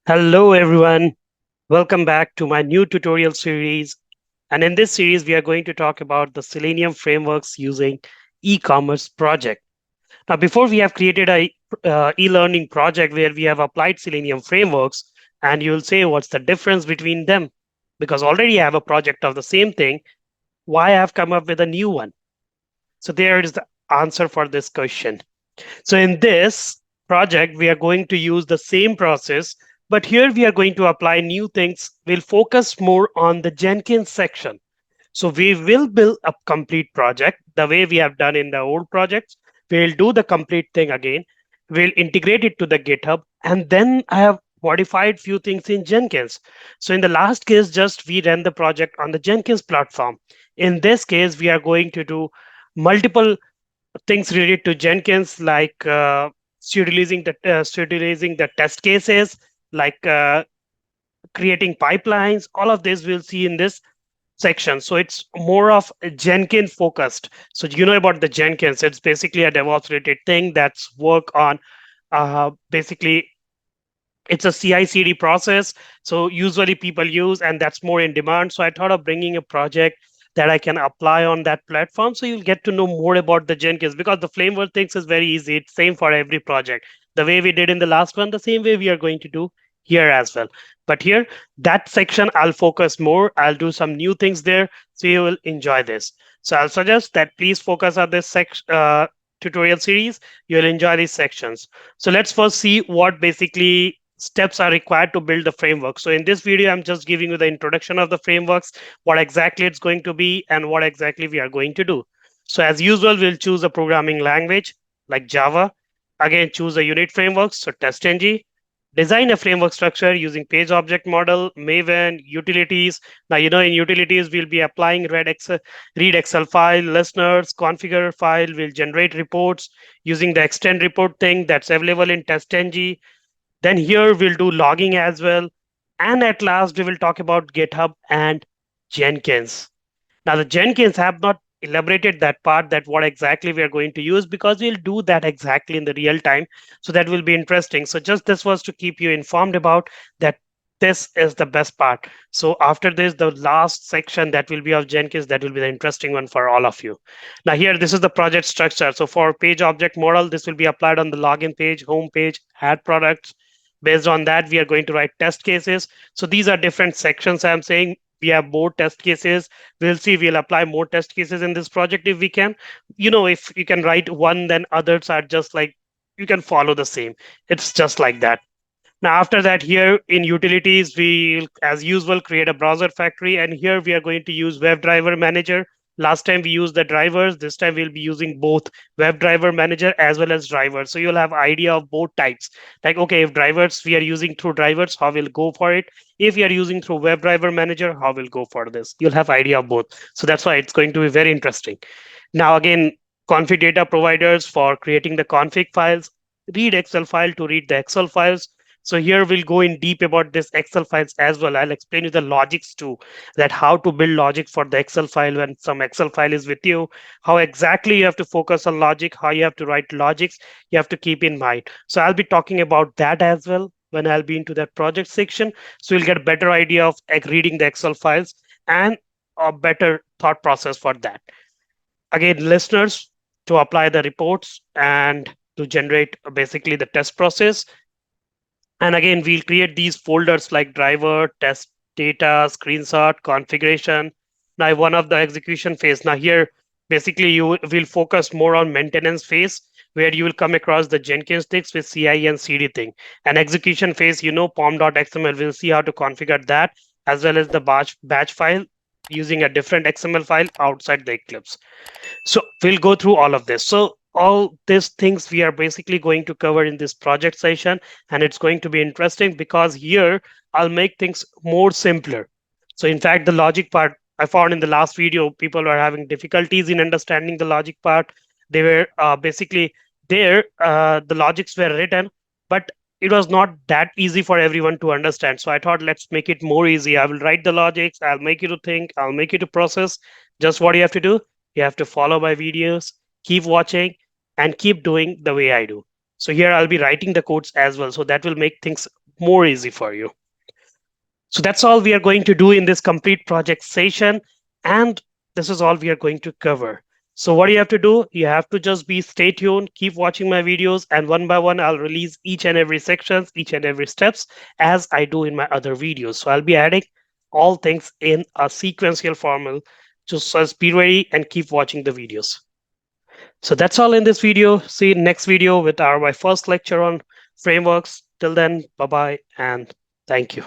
Hello, everyone. Welcome back to my new tutorial series. And in this series, we are going to talk about the Selenium frameworks using e-commerce project. Now, before we have created a e-learning project where we have applied Selenium frameworks, and you'll say, what's the difference between them? Because already I have a project of the same thing. Why I have come up with a new one? So there is the answer for this question. So in this project, we are going to use the same process, but here we are going to apply new things. We'll focus more on the Jenkins section. So we will build a complete project the way we have done in the old projects. We'll do the complete thing again. We'll integrate it to the GitHub, and then I have modified few things in Jenkins. So in the last case, just we ran the project on the Jenkins platform. In this case, we are going to do multiple things related to Jenkins, like serializing the test cases, like creating pipelines. All of this we'll see in this section. So it's more of Jenkins focused. So you know about the Jenkins. It's basically a DevOps related thing that's work on basically it's a CI/CD process. So usually people use, and that's more in demand. So I thought of bringing a project that I can apply on that platform. So you'll get to know more about the Jenkins because the framework things is very easy. It's same for every project. The way we did in the last one, the same way we are going to do here as well. But here, that section, I'll focus more. I'll do some new things there. So you will enjoy this. So I'll suggest that please focus on this tutorial series. You'll enjoy these sections. So let's first see what basically steps are required to build the framework. So in this video, I'm just giving you the introduction of the frameworks, what exactly it's going to be, and what exactly we are going to do. So as usual, we'll choose a programming language like Java. Again, choose a unit framework, so TestNG. Design a framework structure using page object model, Maven, utilities. Now, you know, in utilities, we'll be applying read Excel file, listeners, configure file, we'll generate reports using the extend report thing that's available in TestNG. Then here we'll do logging as well. And at last, we will talk about GitHub and Jenkins. Now, the Jenkins have not elaborated that part, that what exactly we are going to use, because we'll do that exactly in the real time. So that will be interesting. So just this was to keep you informed about that. This is the best part. So after this, the last section that will be of Jenkins, that will be the interesting one for all of you. Now here, this is the project structure. So for page object model, this will be applied on the login page, home page, add products. Based on that, we are going to write test cases. So these are different sections. I'm saying we have more test cases. We'll see, we'll apply more test cases in this project if we can. You know, if you can write one, then others are just like you can follow the same. It's just like that. Now, after that, here in utilities, we, as usual, create a browser factory. And here we are going to use WebDriver Manager. Last time we used the drivers. This time we'll be using both WebDriver Manager as well as drivers. So you'll have idea of both types. Like, okay, if drivers we are using through drivers, how we'll go for it. If we are using through WebDriver Manager, how we'll go for this. You'll have idea of both. So that's why it's going to be very interesting. Now, again, config data providers for creating the config files, read Excel file to read the Excel files. So here we'll go in deep about this Excel files as well. I'll explain you the logics too, that how to build logic for the Excel file when some Excel file is with you, how exactly you have to focus on logic, how you have to write logics, you have to keep in mind. So I'll be talking about that as well when I'll be into that project section. So you'll get a better idea of reading the Excel files and a better thought process for that. Again, listeners, to apply the reports and to generate basically the test process. And again, we'll create these folders like driver, test data, screenshot, configuration. Now, one of the execution phase. Now here, basically you will focus more on maintenance phase where you will come across the Jenkins sticks with CI and CD thing. And execution phase, you know, pom.xml, we'll see how to configure that as well as the batch file using a different XML file outside the Eclipse. So we'll go through all of this. So all these things we are basically going to cover in this project session, and it's going to be interesting because here I'll make things more simpler. So in fact, the logic part I found in the last video, people were having difficulties in understanding the logic part. They were basically there, the logics were written, but it was not that easy for everyone to understand. So I thought, let's make it more easy. I will write the logics, I'll make you to think, I'll make you to process. Just what you have to do, you have to follow my videos, keep watching, and keep doing the way I do. So here I'll be writing the codes as well. So that will make things more easy for you. So that's all we are going to do in this complete project session. And this is all we are going to cover. So what you have to do, you have to just be stay tuned, keep watching my videos, and one by one, I'll release each and every sections, each and every steps as I do in my other videos. So I'll be adding all things in a sequential formal. Just be ready and keep watching the videos. So that's all in this video. See you next video with our my first lecture on frameworks. Till then, bye bye and thank you.